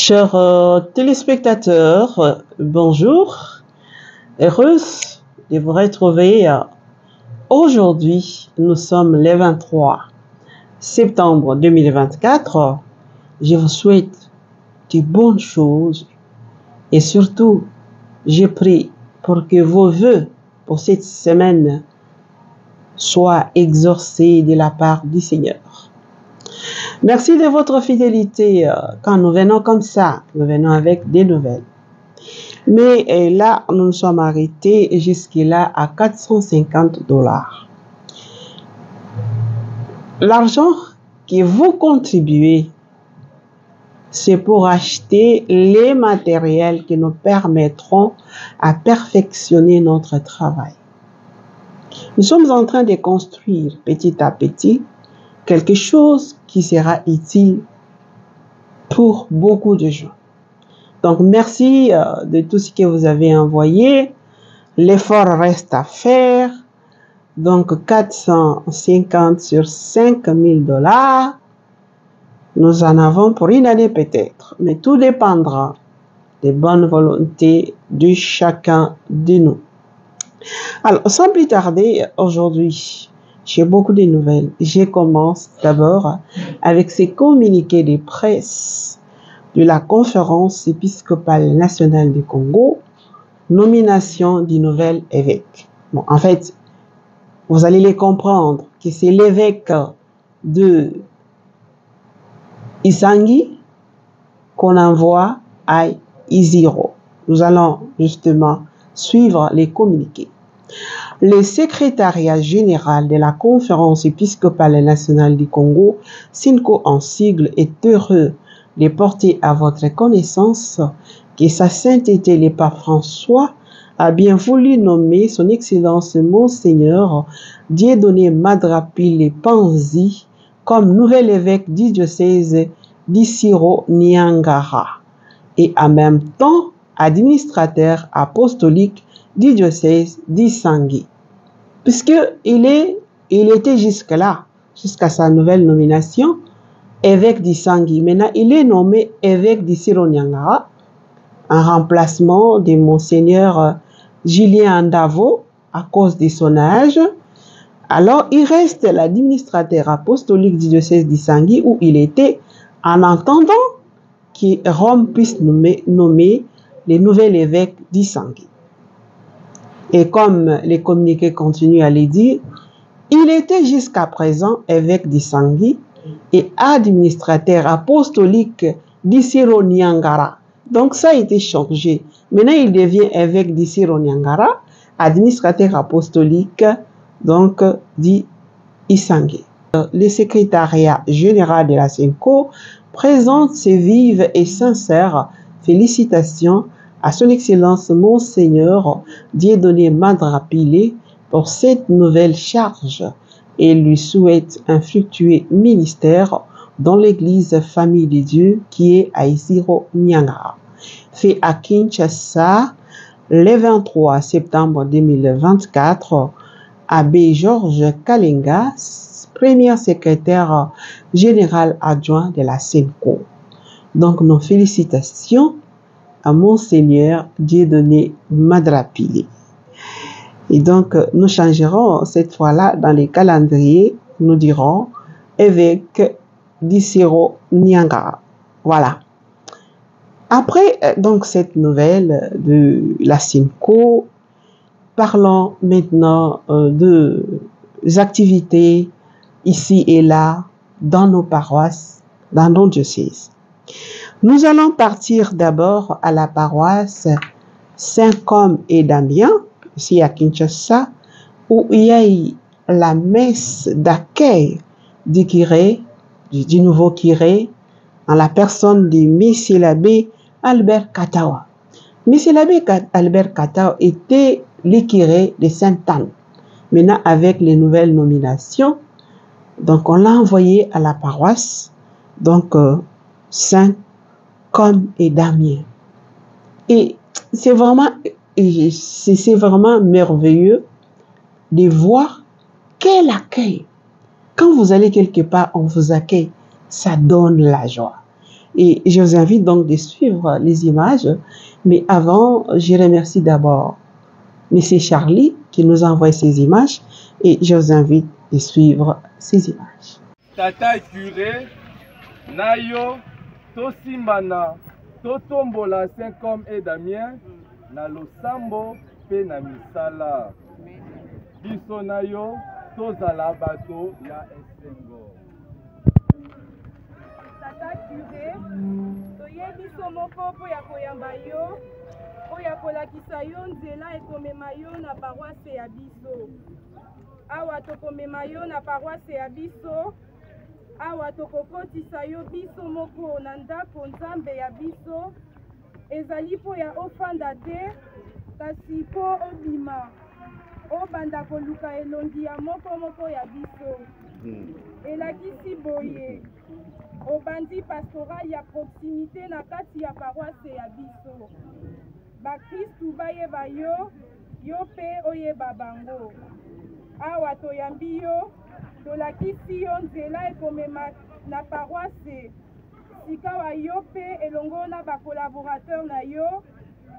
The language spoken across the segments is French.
Chers téléspectateurs, bonjour. Heureuse de vous retrouver aujourd'hui. Nous sommes le 23 septembre 2024. Je vous souhaite de bonnes choses et surtout, je prie pour que vos vœux pour cette semaine soient exaucés de la part du Seigneur. Merci de votre fidélité. Quand nous venons comme ça, nous venons avec des nouvelles. Mais là, nous nous sommes arrêtés jusque-là à $450. L'argent que vous contribuez, c'est pour acheter les matériels qui nous permettront à perfectionner notre travail. Nous sommes en train de construire petit à petit quelque chose qui sera utile pour beaucoup de gens. Donc, merci de tout ce que vous avez envoyé. L'effort reste à faire. Donc, 450 sur $5,000. Nous en avons pour une année peut-être. Mais tout dépendra des bonnes volontés de chacun de nous. Alors, sans plus tarder, aujourd'hui, j'ai beaucoup de nouvelles. Je commence d'abord avec ces communiqués de presse de la Conférence épiscopale nationale du Congo, nomination du nouvel évêque. Bon, en fait, vous allez les comprendre que c'est l'évêque de Isangi qu'on envoie à Isiro. Nous allons justement suivre les communiqués. Le secrétariat général de la Conférence épiscopale nationale du Congo, SINCO en sigle, est heureux de porter à votre connaissance que sa sainteté le pape François a bien voulu nommer son Excellence Monseigneur Dieudonné Madrapile Panzi comme nouvel évêque du diocèse d'Isiro Niangara et en même temps administrateur apostolique du diocèse d'Isangi. Puisqu'il était jusque-là, jusqu'à sa nouvelle nomination, évêque d'Isangi. Maintenant, il est nommé évêque d'Isiro Niangara, en remplacement de Monseigneur Julien Ndavo, à cause de son âge. Alors, il reste l'administrateur apostolique du diocèse d'Isangi, où il était, en attendant que Rome puisse nommer le nouvel évêque d'Isangi. Et comme les communiqués continuent à le dire, il était jusqu'à présent évêque d'Isangi et administrateur apostolique d'Isiro Niangara. Donc ça a été changé. Maintenant, il devient évêque d'Isiro Niangara, administrateur apostolique donc d'Isangi. Le secrétariat général de la SINCO présente ses vives et sincères félicitations à son Excellence Monseigneur Dieudonné Madrapile pour cette nouvelle charge et lui souhaite un fructueux ministère dans l'église Famille de Dieu qui est à Isiro Niangara. Fait à Kinshasa le 23 septembre 2024, Abbé Georges Kalenga, premier secrétaire général adjoint de la SINCO. Donc nos félicitations à Monseigneur Dieudonné Madrapile. Et donc, nous changerons cette fois-là dans les calendriers, nous dirons évêque d'Isiro Niangara. Voilà. Après donc cette nouvelle de la SINCO, parlons maintenant des activités ici et là dans nos paroisses, dans nos diocèses. Nous allons partir d'abord à la paroisse Saint-Côme et Damien, ici à Kinshasa, où il y a eu la messe d'accueil du curé, du nouveau curé, en la personne de Monsieur l'abbé Albert Katawa. Monsieur l'abbé Albert Katawa était le curé de Sainte-Anne. Maintenant, avec les nouvelles nominations, donc on l'a envoyé à la paroisse, donc Saint-Côme et Damien. Et c'est vraiment merveilleux de voir quel accueil. Quand vous allez quelque part, on vous accueille, ça donne la joie. Et je vous invite donc de suivre les images. Mais avant, je remercie d'abord M. Charlie qui nous a envoyé ces images. Et je vous invite de suivre ces images. Tata curé, Nayo, Tosimbana, Totombola, Saint-Com et Damien, na Losambo, pe na Misala. Biso Nayo, Tozala Bato, ya Esengo. Tata curé, toye biso moko po ya koyamba yo, po ya kolakisa yo nzela ekomema yo na paroisse ya biso. Awa tokomema yo na paroisse ya biso, awa tokokotisa yo biso moko na ndako nzambe ya biso, ezali po ya ofanda te, kasi po obima, obanda koluka elongi ya moko ya biso. Elakisi boye, obandi pastoral ya proximité na kati ya paroisse ya biso. Bakristu bayeba yo, yo pe oyeba bango. Awa toyambi yo, tolakisi yo nzela ekomema na paroisse. Sikawa yo pe elongo na bakolaborateur na yo,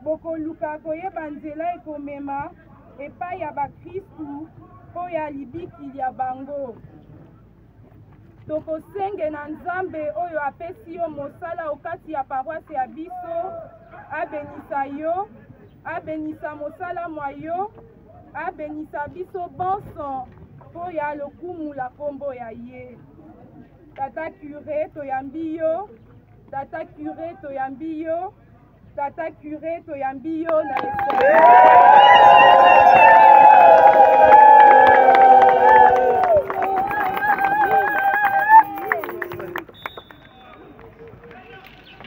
bokoluka koyeba nzela ekomema epai ya bakristu po ya libikili ya bango. Tokosenge na nzambe oyo apesi yo mosala okati ya paroisse ya biso, abenisa yo, abenisa mosala mwa yo, abenisa biso bonso po ya lokumu la kombo ya ye. Tata curé toyambi yo, tata curé toyambi yo, tata curé toyambi yo na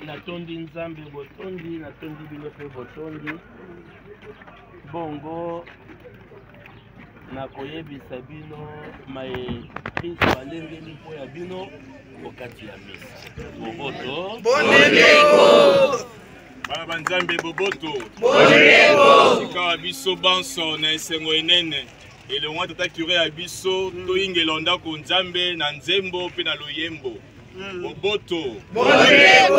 Natondi nzambe botondi, natondi bino pe botondi. Bongo nakoyebisa bino mae Kristo alengeli mpo ya bino okati ya misa. Boboto Boneko bana banzambe boboto Boneko sikawa biso banso na esengo enene elongwa tata curé ya biso toyingela ndako nzambe na nzembo pe na loyembo. Boboto Boneko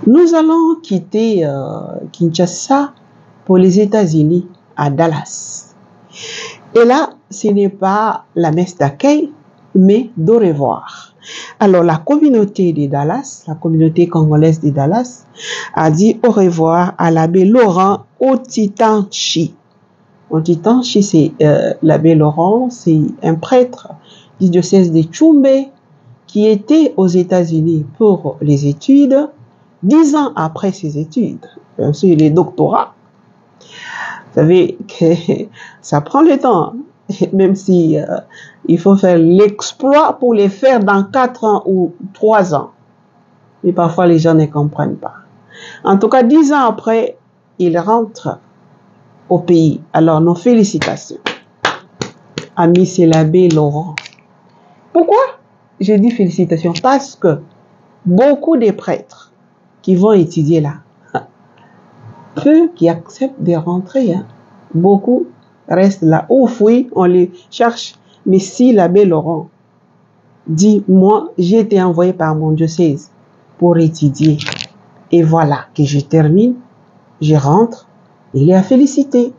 Nous allons quitter Kinshasa pour les États-Unis, à Dallas. Et là, ce n'est pas la messe d'accueil, mais d'au revoir. Alors, la communauté de Dallas, la communauté congolaise de Dallas, a dit au revoir à l'abbé Laurent Otitanchi. En Titan, c'est l'abbé Laurent, c'est un prêtre du diocèse de Tchoumbé qui était aux États-Unis pour les études. 10 ans après ses études, bien sûr, les doctorats. Vous savez que ça prend le temps, même si il faut faire l'exploit pour les faire dans 4 ans ou 3 ans. Mais parfois, les gens ne comprennent pas. En tout cas, 10 ans après, il rentre au pays. Alors, nos félicitations. Ami, c'est l'abbé Laurent. Pourquoi j'ai dit félicitations? Parce que beaucoup de prêtres qui vont étudier là, peu qui acceptent de rentrer, hein. Beaucoup restent là. Ouf, oui, on les cherche. Mais si l'abbé Laurent dit, moi, j'ai été envoyé par mon diocèse pour étudier, et voilà que je termine, je rentre, il est à féliciter.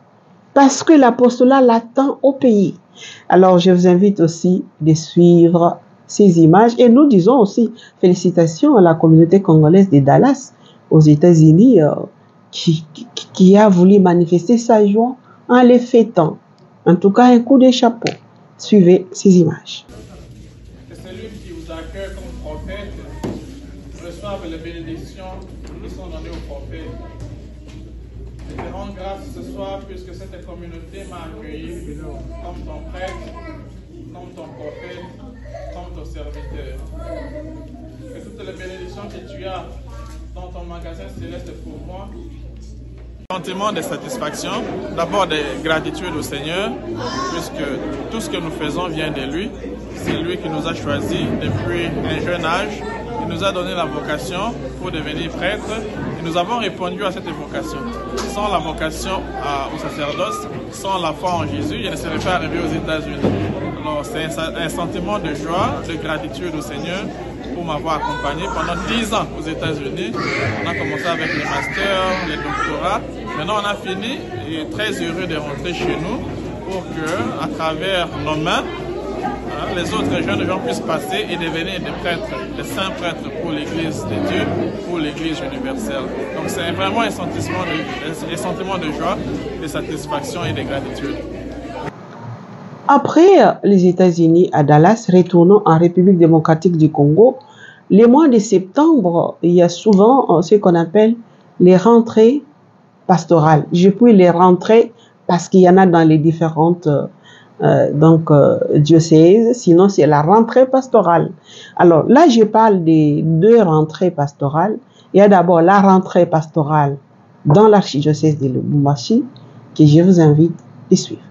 Parce que l'apostolat l'attend au pays. Alors, je vous invite aussi de suivre ces images. Et nous disons aussi félicitations à la communauté congolaise de Dallas, aux États-Unis, qui a voulu manifester sa joie en les fêtant. En tout cas, un coup de chapeau. Suivez ces images. Que celui qui vous accueille comme prophète reçoive les bénédictions qui sont données aux prophètes. Je te rends grâce ce soir puisque cette communauté m'a accueilli comme ton prêtre, comme ton prophète, comme ton serviteur. Que toutes les bénédictions que tu as dans ton magasin céleste pour moi. Sentiment de satisfaction, d'abord de gratitude au Seigneur, puisque tout ce que nous faisons vient de lui. C'est lui qui nous a choisis depuis un jeune âge. Il nous a donné la vocation pour devenir prêtre et nous avons répondu à cette vocation. Sans la vocation au sacerdoce, sans la foi en Jésus, je ne serais pas arrivé aux États-Unis. Alors c'est un sentiment de joie, de gratitude au Seigneur pour m'avoir accompagné pendant 10 ans aux États-Unis. On a commencé avec les masters, les doctorats. Maintenant on a fini et très heureux de rentrer chez nous pour que, à travers nos mains, les autres jeunes gens puissent passer et devenir des prêtres, des saints prêtres pour l'Église de Dieu, pour l'Église universelle. Donc c'est vraiment un sentiment de joie, de satisfaction et de gratitude. Après les États-Unis à Dallas, retournons en République démocratique du Congo. Les mois de septembre, il y a souvent ce qu'on appelle les rentrées pastorales. Je puis les rentrées parce qu'il y en a dans les différentes diocèses, sinon c'est la rentrée pastorale. Alors là, je parle des 2 rentrées pastorales. Il y a d'abord la rentrée pastorale dans l'archidiocèse de Lubumbashi que je vous invite à suivre.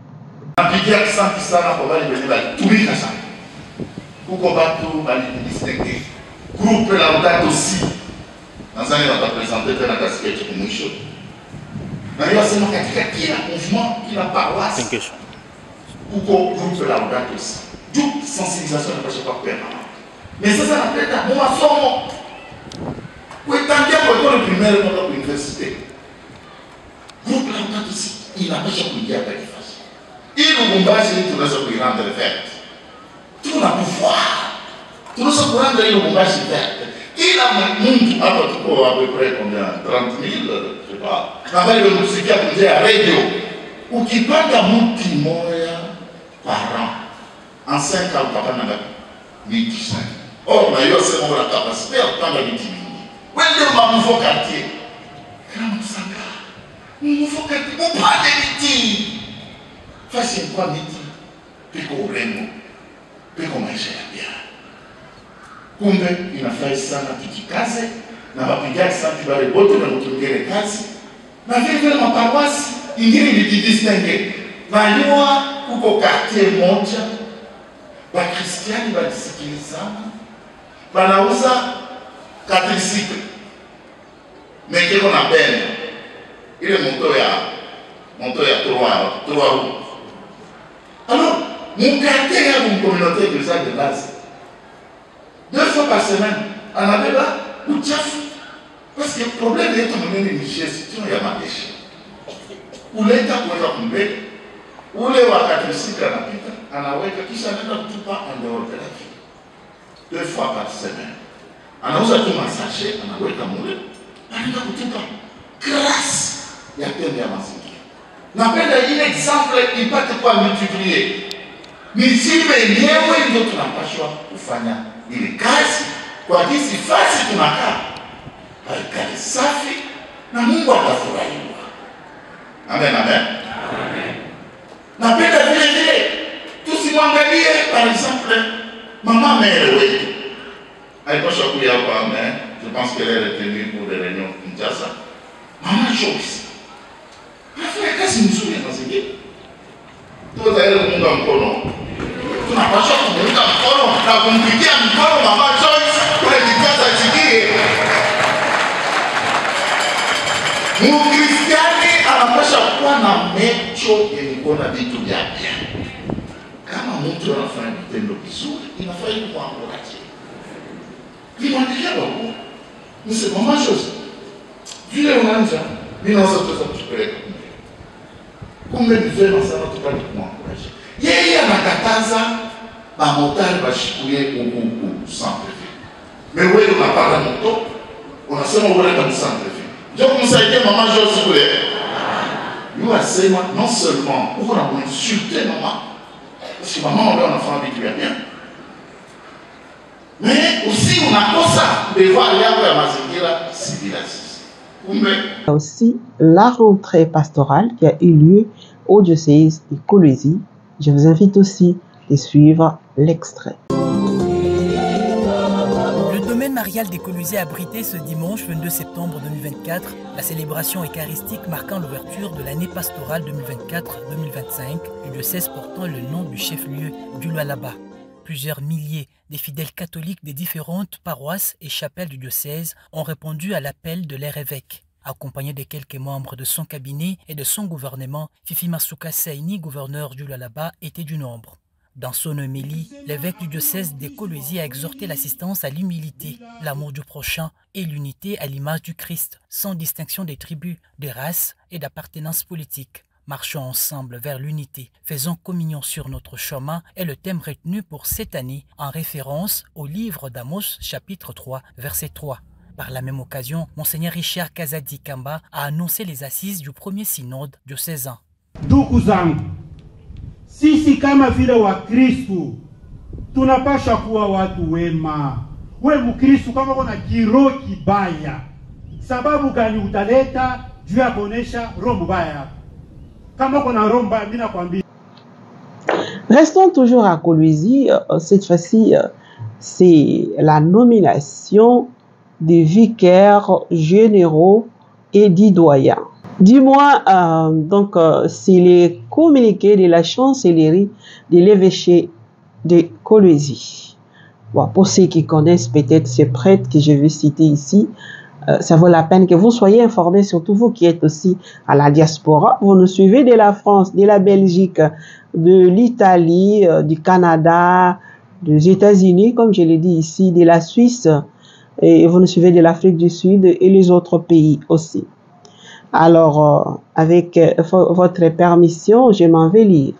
Groupe Laudato Si, dans un présenté dans la casquette de Moucho. D'ailleurs, c'est kila mouvement, kila paroisse, ou groupe Laudato Si. Toute sensibilisation ne peut pas permanente. Mais ça, ça n'a pas été à mon assommant. Où est un bien pour l'école primaire et pour l'université. Groupe Laudato Si, il n'a pas cherché à dire à quelle façon. Il nous combat sur tout ce qui rentre le fait. Tout n'a pouvoir. Tout ce qui rentre le Lubumbashi verte. Il a monté à peu près combien 30 000, je ne sais pas. Avec le psychiatre qui à radio. Ou qui parle d'un multimoya par an. En 5 ans, papa n'a pas 1500. Or, d'ailleurs, c'est mon la capacité à prendre la multimille. Où est le nouveau quartier? Grand Sanga. Nouveau quartier. On parle de midi. Facile quoi midi? Puis qu'on remo. Puis qu'on mange la bière. Kumbe inafai sana tukikaze na wapigaji sana tubale bote na mtungele kazi na vile vile maparoisi ingine nijidistingue najua kuko quartier moja bakristiani balisikilizana banauza katrisike mekeko na bene ile moto ya 3 roues. Alors mon quartier a une communauté de ça de base. 2 fois par semaine, on avait là le tchaf. Parce que le problème est que nous avons une gestion de ma déchet. Où l'État peut tomber, où les Wakatrisik on a vu qui s'en est tout pas en dehors de la vie. 2 fois par semaine. On a aussi tout massacré, on a vu qu'à mourir. On a vu tout pas. Grâce, il y a plein de massacres. napenda ile example ipate kuwa multiplier. Mizimu yenyewe ndio tunapaswa kufanya ile kazi kwa jinsi fasi tunakaa haikali safi na Mungu atafurahiwa. Amen, amen. Napenda vile vile tusimwangalie par exemple Maman Mère wetu alipaswa kuja hapa, mais je pense qu'elle est retenue pour les réunions Kinshasa. Maman Joyce anafanya kazi nzuri na mazingira. Tuzaele kumunga mkono, tunapaswa kumunga mkono na kumpigia mkono Mama Joyce kule Kinshasa chikie. Mkristiani anapaswa kuwa na macho yenye kuona vitu vyapya. Kama mtu anafanya vitendo vizuri, inafaa kumwangalia. Nimwandikia bako. Mse Mama Joyce, vile unaanza, mimi naweza kutupeleka. Kumbe ni vema sana tupate kumwangalia. Yeye anakataza bamotari bashikuye huku centre-ville. Mais wewe unapata moto, unasema uende kwa centre-ville. Ndio kumsaidia Mama Joyce kule. Yeye asema non seulement uko na insulter mama, parce que maman on enfant vitu bien. Mais aussi unakosa devoir yako ya mazingira civilisation. Aussi la rentrée pastorale qui a eu lieu au diocèse de Kolwezi. Je vous invite aussi de suivre l'extrait. Le domaine marial des Kolwezi a abrité ce dimanche 22 septembre 2024 la célébration eucharistique marquant l'ouverture de l'année pastorale 2024-2025 du diocèse portant le nom du chef-lieu du Lualaba. Plusieurs milliers des fidèles catholiques des différentes paroisses et chapelles du diocèse ont répondu à l'appel de leur évêque. Accompagné de quelques membres de son cabinet et de son gouvernement, Fifi Masuka Saini, gouverneur du Lualaba, était du nombre. Dans son homélie, l'évêque du diocèse de Kolwezi a exhorté l'assistance à l'humilité, l'amour du prochain et l'unité à l'image du Christ, sans distinction des tribus, des races et d'appartenance politique. Marchons ensemble vers l'unité, faisons communion sur notre chemin est le thème retenu pour cette année en référence au livre d'Amos chapitre 3 verset 3. Par la même occasion, Monseigneur Richard Kazadi Kamba a annoncé les assises du premier synode diocésain. Ndugu zangu, sisi kama vile wa Kristu tunapasha kuwa watu wema. We Mkristu kama kuna kiroho kibaya, sababu gani utaleta juu ya kuonesha roho mbaya? Restons toujours à Kolwezi. Cette fois-ci, c'est la nomination des vicaires généraux et des doyens. Dis-moi, c'est les communiqués de la chancellerie de l'évêché de Kolwezi. Bon, pour ceux qui connaissent peut-être ces prêtres que je vais citer ici, ça vaut la peine que vous soyez informés, surtout vous qui êtes aussi à la diaspora. Vous nous suivez de la France, de la Belgique, de l'Italie, du Canada, des États-Unis, comme je l'ai dit ici, de la Suisse, et vous nous suivez de l'Afrique du Sud et les autres pays aussi. Alors, avec votre permission, je m'en vais lire.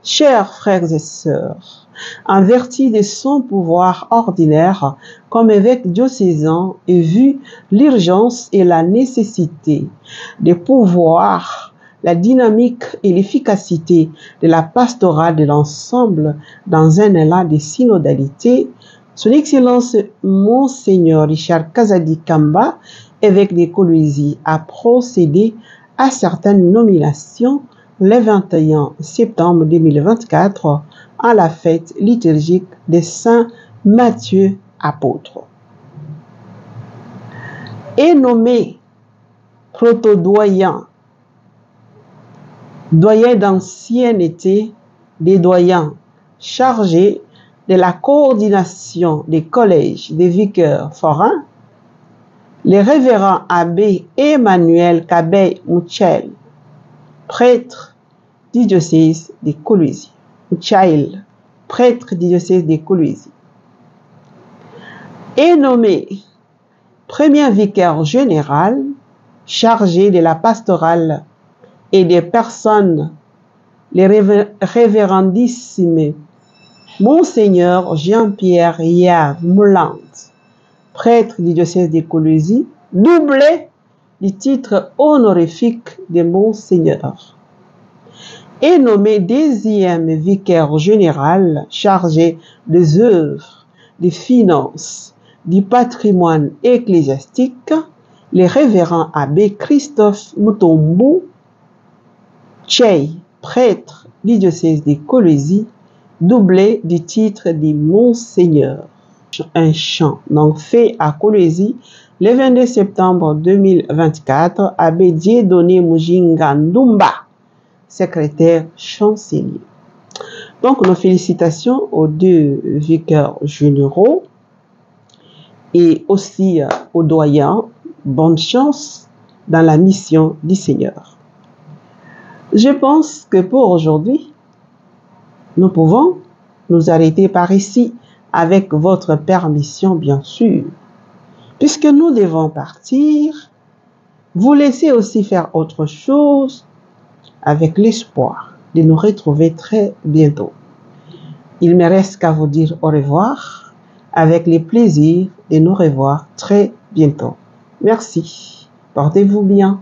Chers frères et sœurs, en vertu de son pouvoir ordinaire, comme évêque diocésain, et vu l'urgence et la nécessité de pouvoir, la dynamique et l'efficacité de la pastorale de l'ensemble dans un élan de synodalité, Son Excellence Monseigneur Richard Kazadi Kamba, évêque de Kolwezi, a procédé à certaines nominations le 21 septembre 2024 à la fête liturgique de Saint Matthieu apôtre. Est nommé proto-doyen, doyen d'ancienneté des doyens, chargé de la coordination des collèges des vicaires forains, le révérend abbé Emmanuel Kabey Mouchel, prêtre du diocèse de Kolwezi. Mouchel, prêtre du diocèse de Kolwezi. Est nommé premier vicaire général chargé de la pastorale et des personnes, les révérendissime Monseigneur Jean-Pierre Yave Moulant, prêtre du diocèse de Kolwezi, doublé du titre honorifique de Monseigneur. est nommé 2e vicaire général chargé des œuvres, des finances, du patrimoine ecclésiastique, le révérend abbé Christophe Mutombo Tchei, prêtre du diocèse de Kolwezi, doublé du titre de Monseigneur. Un chant donc fait à Kolwezi le 22 septembre 2024, abbé Dieudonné Mujinga Ndumba, secrétaire chancelier. Donc, nos félicitations aux 2 vicaires généraux et aussi aux doyens. Bonne chance dans la mission du Seigneur. Je pense que pour aujourd'hui, nous pouvons nous arrêter par ici avec votre permission, bien sûr. Puisque nous devons partir, vous laissez aussi faire autre chose avec l'espoir de nous retrouver très bientôt. Il me reste qu'à vous dire au revoir avec le plaisir de nous revoir très bientôt. Merci. Portez-vous bien.